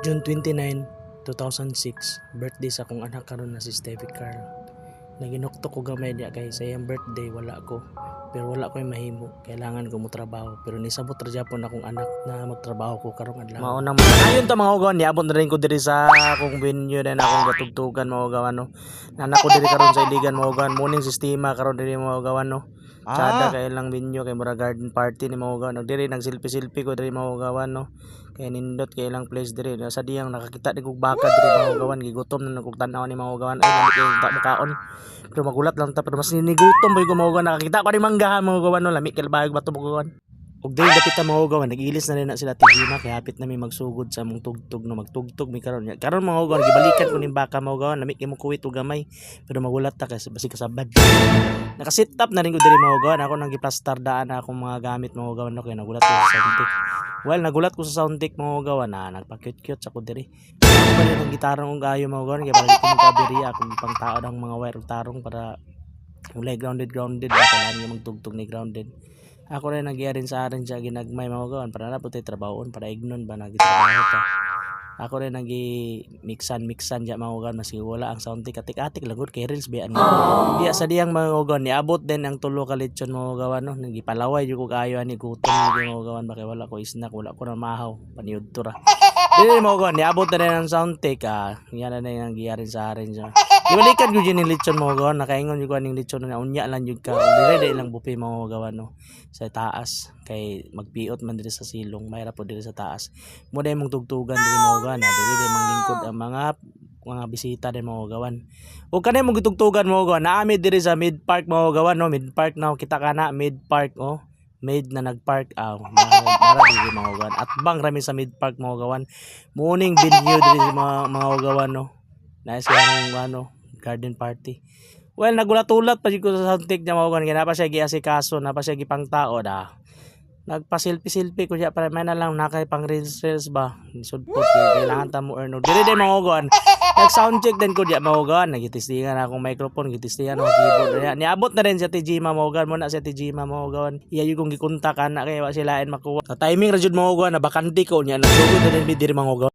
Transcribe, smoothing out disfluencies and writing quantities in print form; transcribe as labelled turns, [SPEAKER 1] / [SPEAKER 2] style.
[SPEAKER 1] June 29, 2006, birthday sa akong anak karon na si Stevie Carl. Naginukto ko gamay niya kay sa iyang birthday wala ko. Pero wala ko yung mahimo. Kailangan ko mo trabaho. Pero nisabot ra gyapon akong anak na magtrabaho ko karong adlaw. Mauna mo. Ayun ta mga ugawan, niabot na rin ko diri sa akong venue na akong gatugtugan mga ugawan no. Nanak ko diri karon sa iligan mga ugawan. Muning sistema karon diri mga ugawan no. Kada kay lang venue kay mura garden party ni mga ugawan. Diri nag selfie ko diri mga ugawan no. Kay nindot kay ilang place diri sa diyang nakakita ni kog baka diri mga ugawan, gigutom na kog tan-aw ni mga ugawan ay lamig kay ta makaon. Pero magulat lang ta pero mas ninigutom boy ko mga ugawan, nakakita ko ni manggahan mga ugawan no, lamig kay bayag bato mga ugawan. Ug dili dapit ta mga ugawan, nagilis na rin na sila tigima kay hapit na mi magsugod sa among tugtog no, magtugtog mi karon. Karon mga ugawan gibalikan ko ning baka mga ugawan, lamig kay mo kuwit og gamay. Pero magulat ta kay basi kasabad. Naka-set up na rin ko diri mga ugawan, ako nang giplastar daan na akong mga gamit mga ugawan no, kay nagulat ko sa soundcheck. Well, nagulat ko sa soundcheck mga ugawan na nagpa-cute-cute sa ko diri. Ako pa rin ang gitarong og ayo mga ugawan, kay para di ko magkabiriya akong pangtao ng mga wire ug tarong para ulay grounded ba kailangan niya magtugtog ni grounded. Ako rin nagyarin sa arin siya ginagmay mga ugawan para na putay trabahoon para ignon ba nagitrabaho ta. Ako rin mixan diya mga ugawan, mas wala ang soundcheck atik-atik lagod kay reels bian. Diya sa diyang mga ugawan niabot din ang tulo ka lechon mga ugawan no, nagipalaway jud ko kayo ani gutom ni mga ugawan ba kay wala ko snack, wala ko na mahaw paniud to ra. Dili mga ugawan niabot na rin ang soundcheck yan na yung giyarin sa arin siya. Ibalikan ko dyan yung lechon mga ugawan, nakaingon yung kuaning lechon na unya lang yung ka. Dire ilang bupi mga ugawan no, sa taas kay magpiot man diri sa silong, mahirap po diri sa taas. Mo mong tugtugan diri mga ugawan, diri manglingkod ang mga bisita din mga ugawan. Ug kanay mong gitugtugan mga ugawan, naamid diri sa Mid Park mga ugawan no, Mid Park na kita kana Mid Park oh. Made na nagpark diri mga ugawan. At bang rami sa Mid Park mga ugawan. Morning venue diri sa mga ugawan no. Nice yung garden party. Well, nagulat-ulat pa ko sa soundcheck niya mga ugawan, kaya napa siya giasikaso, napa siya gipang tao da. Nagpa-selfie ko siya para may na lang nakay pang reels ba. Sudpot kailangan ta mo earn. Diri din mga ugawan. Nag-soundcheck din ko diya mga ugawan, nagitestingan akong microphone, gitestingan akong keyboard. Niabot na rin sa Tijima mga ugawan, mo na sa Tijima mga ugawan. Iya yung kong gikontak na kaya silain makuha. Sa timing ra jud mga ugawan na bakante ko niya, nagsugod na rin diri mga ugawan.